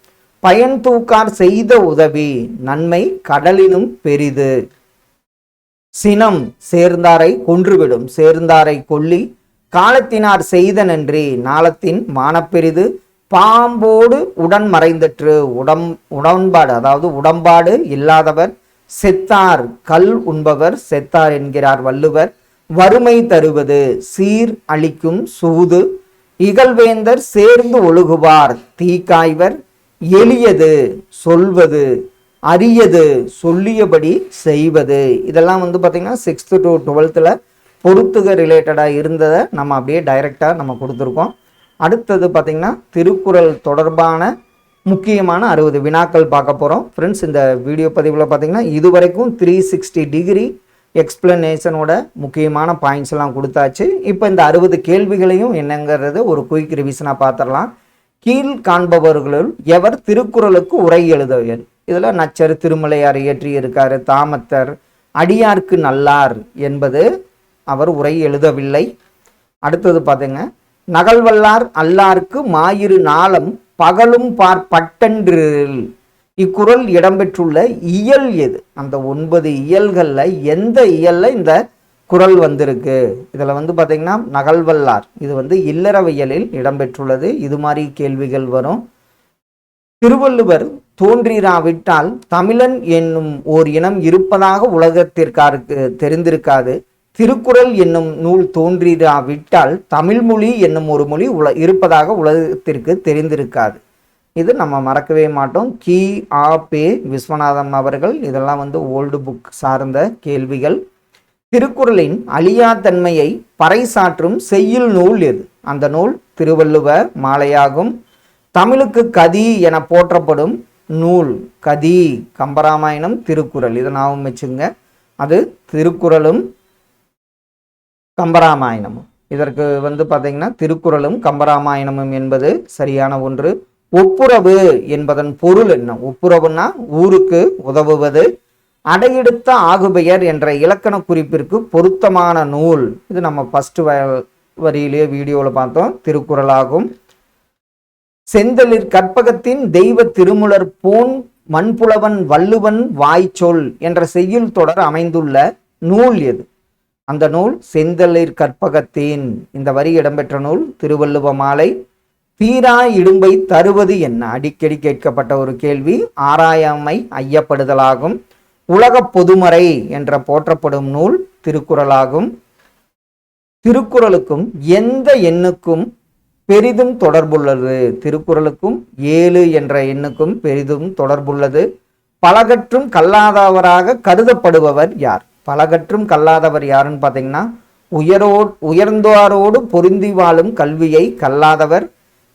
பயன் தூக்கார் செய்த உதவி நன்மை கடலினும் பெரிது. சினம் சேர்ந்தாரை கொன்றுவிடும் சேர்ந்தாரை கொல்லி. காலத்தினார் செய்த நன்றி நாளத்தின் மானப்பெரிது. பாம்போடு உடன் மறைந்தற்று உடன்பாடு, அதாவது உடன்பாடு இல்லாதவர். செத்தார் கல் உண்பவர் செத்தார் என்கிறார் வள்ளுவர். வறுமை தருவது சீர் அளிக்கும் சூது. இகழ்வேந்தர் சேர்ந்து ஒழுகுவார் தீக்காய்வர். எளியது சொல்வது அரியது சொல்லியபடி செய்வது. இதெல்லாம் வந்து பார்த்திங்கன்னா 6th to 12th பொறுத்துக ரிலேட்டடாக இருந்ததை நம்ம அப்படியே டைரெக்டாக நம்ம கொடுத்துருக்கோம். அடுத்தது பார்த்திங்கன்னா திருக்குறள் தொடர்பான முக்கியமான 60 வினாக்கள் பார்க்க போகிறோம். ஃப்ரெண்ட்ஸ், இந்த வீடியோ பதிவில் பார்த்திங்கன்னா இதுவரைக்கும் 360 டிகிரி எக்ஸ்பிளனேஷனோட முக்கியமான பாயிண்ட்ஸ் எல்லாம் கொடுத்தாச்சு. இப்போ இந்த 60 கேள்விகளையும் என்னங்கிறது ஒரு குயிக் ரிவிஷனாக பார்த்துடலாம். கீழ் காண்பவர்களுள் எவர் திருக்குறளுக்கு உரை எழுதுவர்? இதில் நச்சர் திருமலையார் இயற்றியிருக்காரு. தாமத்தர் அடியார்க்கு நல்லார் என்பது அவர் உரை எழுதவில்லை. அடுத்தது பார்த்துங்க, நகல்வல்லார் அல்லார்க்கு மாயிரு நாளம் பகலும் பார் பட்டன்றில். இக்குறள் இடம்பெற்றுள்ள இயல் எது? அந்த 9 இயல்களில் எந்த இயலில் இந்த குறள் வந்திருக்கு? இதில் வந்து பார்த்திங்கன்னா நகல்வல்லார் இது வந்து இல்லறவியலில் இடம்பெற்றுள்ளது. இது மாதிரி கேள்விகள் வரும். திருவள்ளுவர் தோன்றிராவிட்டால் தமிழன் என்னும் ஓர் இனம் இருப்பதாக உலகத்திற்காருக்கு தெரிந்திருக்காது. திருக்குறள் என்னும் நூல் தோன்றிராவிட்டால் தமிழ்மொழி என்னும் ஒரு மொழி இருப்பதாக உலகத்திற்கு தெரிந்திருக்காது. இது நம்ம மறக்கவே மாட்டோம். கி.ஆ.பெ. விஸ்வநாதம் அவர்கள். இதெல்லாம் வந்து ஓல்டு புக் சார்ந்த கேள்விகள். திருக்குறளின் அழியா தன்மையை பறைசாற்றும் செய்யுள் நூல் எது? அந்த நூல் திருவள்ளுவ மாலையாகும். தமிழுக்கு கதி என போற்றப்படும் நூல் கதி. கம்பராமாயணம், திருக்குறள். இதை ஞாபகம் வச்சுங்க. அது திருக்குறளும் கம்பராமாயணமும். இதற்கு வந்து பார்த்தீங்கன்னா திருக்குறளும் கம்பராமாயணமும் என்பது சரியான ஒன்று. ஒப்புரவு என்பதன் பொருள் என்ன? ஒப்புரவுன்னா ஊருக்கு உதவுவது. அடையெடுத்த ஆகுபெயர் என்ற இலக்கண குறிப்பிற்கு பொருத்தமான நூல். இது நம்ம ஃபர்ஸ்ட் வரியிலேயே வீடியோவில் பார்த்தோம். திருக்குறளாகும். செந்தளிர் கற்பகத்தின் தெய்வ திருமுலர் போன் மண்புலவன் வள்ளுவன் வாய்ச்சொல் என்ற செய்யுள் தொடர் அமைந்துள்ள நூல் எது? அந்த நூல் செந்தளிர் கற்பகத்தின். இந்த வரி இடம்பெற்ற நூல் திருவள்ளுவ மாலை. தீரா இடும்பை தருவது என்ன? அடிக்கடி கேட்கப்பட்ட ஒரு கேள்வி. ஆராயாமை ஐயப்படுதலாகும். உலக பொதுமறை என்ற போற்றப்படும் நூல் திருக்குறளாகும். திருக்குறளுக்கும் எந்த எண்ணுக்கும் பெரிதும் தொடர்புள்ளது? திருக்குறளுக்கும் 7 என்ற எண்ணுக்கும் பெரிதும் தொடர்புள்ளது. பலகற்றும் கல்லாதவராக கருதப்படுபவர் யார்? பலகற்றும் கல்லாதவர் யாருன்னு பார்த்தீங்கன்னா உயர்ந்தோரோடு பொருந்தி வாழும் கல்வியை கல்லாதவர்.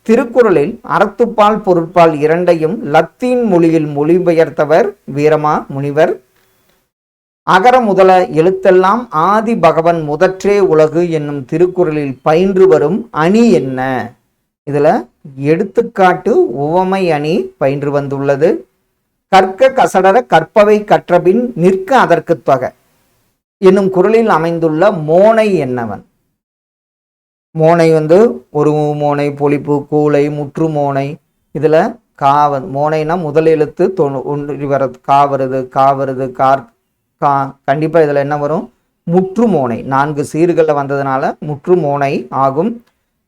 திருக்குறளில் அறத்துப்பால் பொருட்பால் இரண்டையும் லத்தீன் மொழியில் மொழிபெயர்த்தவர் வீரமா முனிவர். அகர முதல எழுத்தெல்லாம் ஆதி பகவன் முதற்றே உலகு என்னும் திருக்குறளில் பயின்று வரும் அணி என்ன? இதுல எடுத்துக்காட்டு உவமை அணி பயின்று வந்துள்ளது. கற்க கசடர கற்பவை கற்றபின் நிற்க அதற்கு தொகை என்னும் குறளில் அமைந்துள்ள மோனை என்னவன்? மோனை ஒரு மோனை, பொழிப்பு, கூளை, முற்று மோனை. இதுல மோனைனா முதல் எழுத்து ஒன்றி வர்றது, கா வருது, கா கண்டிப்பா இதுல என்ன வரும்? முற்று மோனை. 4 சீர்களில் வந்ததுனால முற்று மோனை ஆகும்.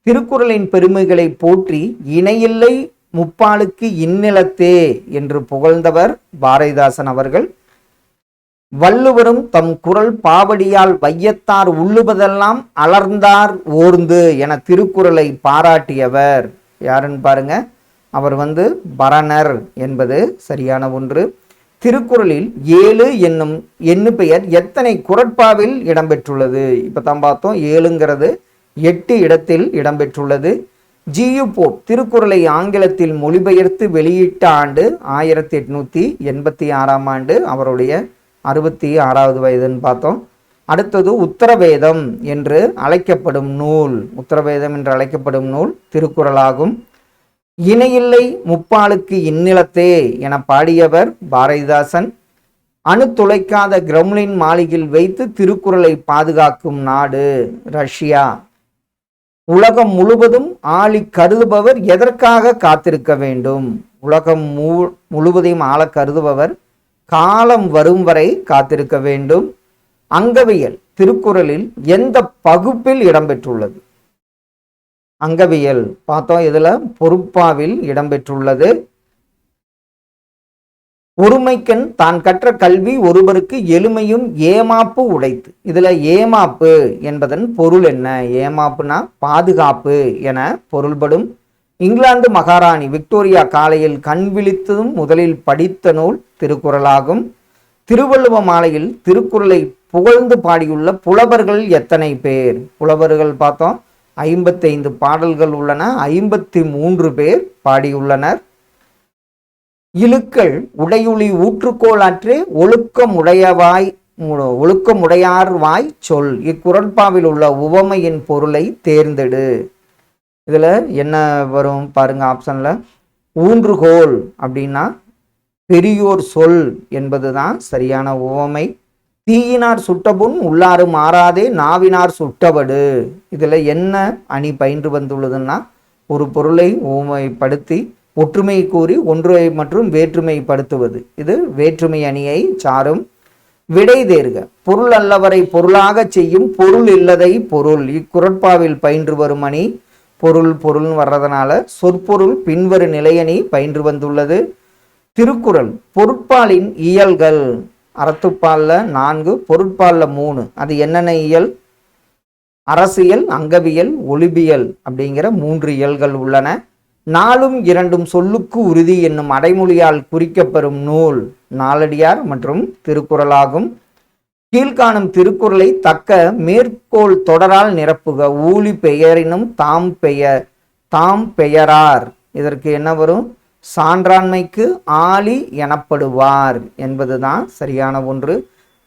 திருக்குறளின் பெருமைகளை போற்றி இணையில்லை முப்பாலுக்கு இந்நிலத்தே என்று புகழ்ந்தவர் பாரதிதாசன் அவர்கள். வள்ளுவரும் தம் குறள் பாவடியால் வையத்தார் உள்ளுவதெல்லாம் அலர்ந்தார் ஓர்ந்து என திருக்குறளை பாராட்டியவர் யாருன்னு பாருங்க. அவர் பரணர் என்பது சரியான ஒன்று. திருக்குறளில் 7 என்னும் எண்ணு பெயர் எத்தனை குறட்பாவில் இடம்பெற்றுள்ளது? இப்போ தான் பார்த்தோம், 7ங்கிறது 8 இடத்தில் இடம்பெற்றுள்ளது. ஜியு போப் திருக்குறளை ஆங்கிலத்தில் மொழிபெயர்த்து வெளியிட்ட ஆண்டு 1886ஆம் ஆண்டு. அவருடைய 66வது வயதுன்னு பார்த்தோம். அடுத்தது உத்தரவேதம் என்று அழைக்கப்படும் நூல் திருக்குறளாகும். இணையில்லை முப்பாலுக்கு இந்நிலத்தே என பாடியவர் பாரதிதாசன். அணு துளைக்காத கிரெம்லின் மாளிகையில் வைத்து திருக்குறளை பாதுகாக்கும் நாடு ரஷ்யா. உலகம் முழுவதும் ஆளி கருதுபவர் எதற்காக காத்திருக்க வேண்டும்? உலகம் முழுவதையும் ஆள கருதுபவர் காலம் வரும் வரை காத்திருக்க வேண்டும். அங்கவியல் திருக்குறளில் எந்த பகுப்பில் இடம்பெற்றுள்ளது? அங்கவியல் பார்த்தோம், இதுல பொறுப்பாவில் இடம்பெற்றுள்ளது. ஒருமைக்கண் தான் கற்ற கல்வி ஒருவருக்கு எளிமையும் ஏமாப்பு உடைத்து. இதுல ஏமாப்பு என்பதன் பொருள் என்ன? ஏமாப்புனா பாதுகாப்பு என பொருள்படும். இங்கிலாந்து மகாராணி விக்டோரியா காலையில் கண் விழித்ததும் முதலில் படித்த நூல் திருக்குறளாகும். திருவள்ளுவ மாலையில் திருக்குறளை புகழ்ந்து பாடியுள்ள புலவர்கள் எத்தனை பேர்? புலவர்கள் பார்த்தோம், 55 பாடல்கள் உள்ளன, 53 பேர் பாடியுள்ளனர். இழுக்கள் உடையுளி ஊற்றுக்கோளாற்றே ஒழுக்கமுடையார் வாய் சொல். இக்குறட்பாவில் உள்ள உவமையின் பொருளை தேர்ந்தெடு. இதுல என்ன வரும் பாருங்க ஆப்ஷன்ல. ஊன்றுகோல் அப்படின்னா பெரியோர் சொல் என்பதுதான் சரியான உவமை. தீயினார் சுட்டபுண் உள்ளாறு மாறாதே நாவினார் சுட்டவடு. இதுல என்ன அணி பயின்று வந்துள்ளதுன்னா, ஒரு பொருளை உவமைப்படுத்தி ஒற்றுமை கூறி ஒன்றை மற்றும் வேற்றுமைப்படுத்துவது. இது வேற்றுமை அணியை சாரும். விடை தேர்க பொருள் அல்லவரை பொருளாக செய்யும் பொருள் இல்லதை பொருள். இக்குறட்பாவில் பயின்று வரும் அணி பொருள் வர்றதுனால சொற்பொருள் பின்வரு நிலையணி பயின்று வந்துள்ளது. திருக்குறள் பொருட்பாலின் இயல்கள். அறத்துப்பால்ல 4, பொருட்பால்ல 3. அது என்னென்ன இயல்? அரசியல், அங்கவியல், ஒளிபியல் அப்படிங்கிற 3 இயல்கள் உள்ளன. 4ம் 2ம் சொல்லுக்கு உறுதி என்னும் அடைமொழியால் குறிக்கப்பெறும் நூல் நாலடியார் மற்றும் திருக்குறளாகும். கீழ்காணும் திருக்குறளை தக்க மேற்கோள் தொடரால் நிரப்புக. ஊழி பெயரினும் தாம் பெயரார். இதற்கு என்ன வரும்? சான்றாண்மைக்கு ஆளி எனப்படுவார் என்பதுதான் சரியான ஒன்று.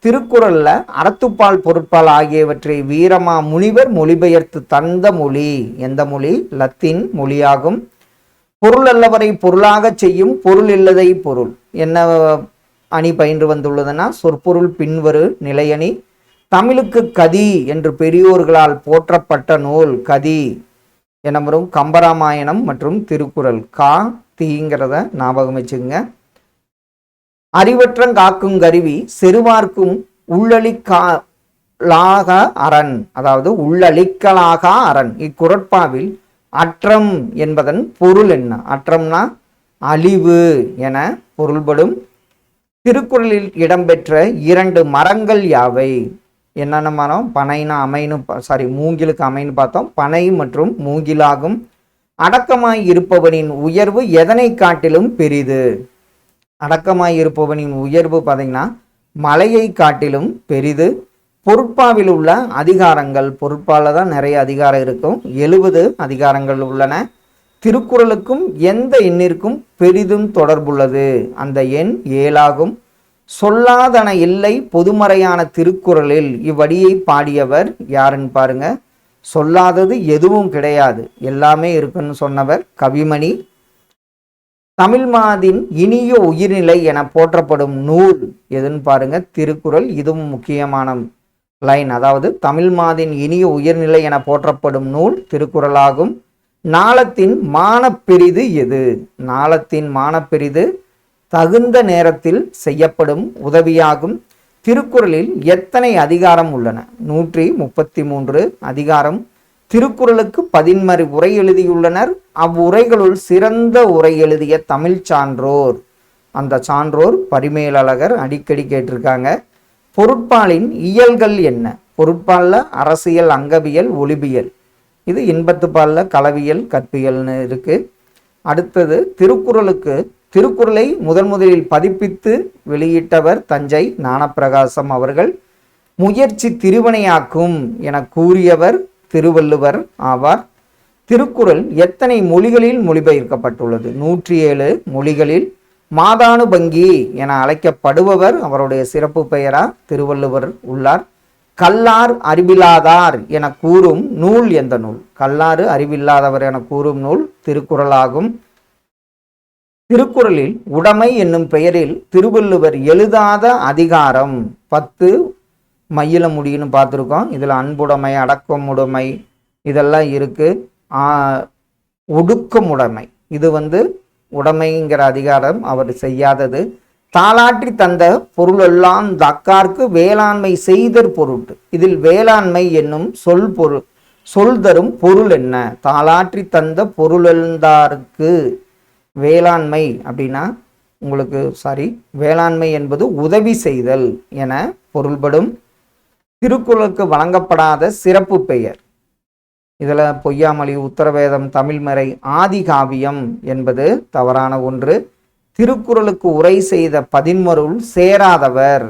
திருக்குறள்ல அறத்துப்பால் பொருட்பால் ஆகியவற்றை வீரமா முனிவர் மொழிபெயர்த்து தந்த மொழி எந்த மொழி? லத்தீன் மொழியாகும். பொருள் அல்லவரை பொருளாக செய்யும் பொருள் இல்லதை பொருள். என்ன அணி பயின்று வந்துள்ளதுன்னா சொற்பொருள் பின்வரு நிலையணி. தமிழுக்கு கதி என்று பெரியோர்களால் போற்றப்பட்ட நூல் கதி என வரும் கம்பராமாயணம் மற்றும் திருக்குறள். தீங்கிறத ஞாபகம் வச்சுங்க. அறிவற்றங் காக்கும் கருவி செருவார்க்கும் உள்ளளிக்கலாக அரண், அதாவது உள்ளளிக்கலாக அரண். இக்குறட்பாவில் அற்றம் என்பதன் பொருள் என்ன? அற்றம்னா அழிவு என பொருள்படும். திருக்குறளில் இடம்பெற்ற 2 மரங்கள் யாவை? என்னென்ன மரம்? பனைனா மூங்கிலுக்கு அமைன்னு பார்த்தோம். பனை மற்றும் மூங்கிலாகும். அடக்கமாய் இருப்பவனின் உயர்வு எதனை காட்டிலும் பெரிது? அடக்கமாய் இருப்பவனின் உயர்வு பார்த்தீங்கன்னா மலையை காட்டிலும் பெரிது. பொருட்பாவில் உள்ள அதிகாரங்கள், பொருட்பால தான் நிறைய அதிகாரம் இருக்கும், 70 அதிகாரங்கள் உள்ளன. திருக்குறளுக்கும் எந்த எண்ணிற்கும் பெரிதும் தொடர்புள்ளது? அந்த எண் 7 ஆகும். சொல்லாதன இல்லை பொதுமறையான திருக்குறளில் இவ்வடியை பாடியவர் யாருன்னு பாருங்க. சொல்லாதது எதுவும் கிடையாது, எல்லாமே இருக்குன்னு சொன்னவர் கவிமணி. தமிழ்மாதின் இனிய உயிர்நிலை என போற்றப்படும் நூல் எதுன்னு பாருங்க, திருக்குறள். இதுவும் முக்கியமான லைன். அதாவது தமிழ்மாதின் இனிய உயிர்நிலை என போற்றப்படும் நூல் திருக்குறளாகும். ஞாலத்தின் மானப்பெரிது எது? ஞாலத்தின் மானப்பெரிது தகுந்த நேரத்தில் செய்யப்படும் உதவியாகும். திருக்குறளில் எத்தனை அதிகாரம் உள்ளன? 133 அதிகாரம். திருக்குறளுக்கு 11 உரை எழுதியுள்ளனர். அவ்வுரைகளுள் சிறந்த உரை எழுதிய தமிழ் சான்றோர், அந்த சான்றோர் பரிமேலழகர். அடிக்கடி கேட்டிருக்காங்க. பொருட்பாலின் இயல்கள் என்ன? பொருட்பாலில் அரசியல், அங்கவியல், ஒளிபியல். இது இன்பத்துப்பாலில் களவியல், கற்பியல்னு இருக்கு. அடுத்தது திருக்குறளை முதலில் பதிப்பித்து வெளியிட்டவர் தஞ்சை ஞானப்பிரகாசம் அவர்கள். முயற்சி திருவினையாக்கும் என கூறியவர் திருவள்ளுவர் ஆவார். திருக்குறள் எத்தனை மொழிகளில் மொழிபெயர்க்கப்பட்டுள்ளது? 107 மொழிகளில். மாதானுபங்கி என அழைக்கப்படுபவர், அவருடைய சிறப்பு பெயரா திருவள்ளுவர் உள்ளார். கல்லார் அறிவில்லாதார் என கூறும் நூல் எந்த நூல்? கல்லாறு அறிவில்லாதவர் என கூறும் நூல் திருக்குறளாகும். திருக்குறளில் உடைமை என்னும் பெயரில் திருவள்ளுவர் எழுதாத அதிகாரம் 10 மையில முடியும்னு பார்த்துருக்கோம். இதில் அன்புடைமை, அடக்கமுடைமை இதெல்லாம் இருக்கு. ஒடுக்கமுடைமை இது உடைமைங்கிற அதிகாரம் அவர் செய்யாதது. தாளாற்றி தந்த பொருளெல்லாம் தக்கார்க்கு வேளாண்மை செய்தற் பொருட்டு. இதில் வேளாண்மை என்னும் சொல் தரும் பொருள் என்ன? தாளாற்றி தந்த பொருளெழுந்தார்க்கு வேளாண்மை அப்படின்னா வேளாண்மை என்பது உதவி செய்தல் என பொருள்படும். திருக்குறளுக்கு வழங்கப்படாத சிறப்பு பெயர். இதில் பொய்யாமொழி, உத்தரவேதம், தமிழ்மறை, ஆதிகாவியம் என்பது தவறான ஒன்று. திருக்குறளுக்கு உரை செய்த 11 சேராதவர்.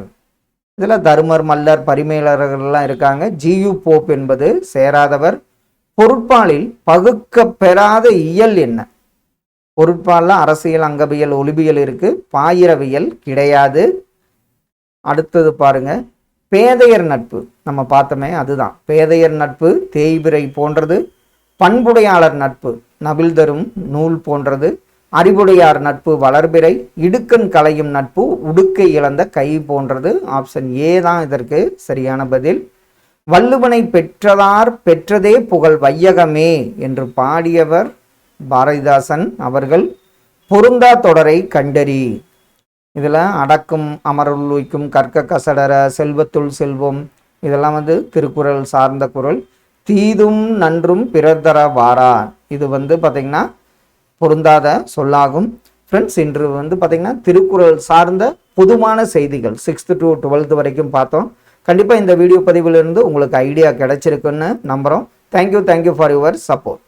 இதில் தருமர், மல்லர், பரிமேலழகர்லாம் இருக்காங்க. ஜியு போப் என்பது சேராதவர். பொருட்பாலில் பகுக்க பெறாத இயல் என்ன? பொருட்பாலில் அரசியல், அங்கவியல், ஒளிபியல் இருக்கு. பாயிரவியல் கிடையாது. அடுத்தது பாருங்க, பேதையர் நட்பு நம்ம பார்த்தோமே, அதுதான் பேதையர் நட்பு தேய்பிறை போன்றது. பண்புடையாளர் நட்பு நபில் தரும் நூல் போன்றது. அறிவுடையார் நட்பு வளர்பிறை. இடுக்கண் களையும் நட்பு உடுக்கை இழந்த கை போன்றது. ஆப்ஷன் ஏ தான் இதற்கு சரியான பதில். வள்ளுவனை பெற்றதார் பெற்றதே புகழ் வையகமே என்று பாடியவர் பாரதிதாசன் அவர்கள். பொருந்தா தொடரை கண்டறி. இதில் அடக்கும் அமருள் உய்க்கும் கற்க கசடர செல்வத்துள் செல்வம் இதெல்லாம் திருக்குறள் சார்ந்த குறள். தீதும் நன்றும் பிறர்தர வாரா இது பார்த்திங்கன்னா பொருந்தாத சொல்லாகும். ஃப்ரெண்ட்ஸ், இன்று பார்த்திங்கன்னா திருக்குறள் சார்ந்த பொதுவான செய்திகள் 6th to 12th வரைக்கும் பார்த்தோம். கண்டிப்பாக இந்த வீடியோ பதிவிலிருந்து உங்களுக்கு ஐடியா கிடைச்சிருக்குன்னு நம்புகிறோம். Thank you for your support.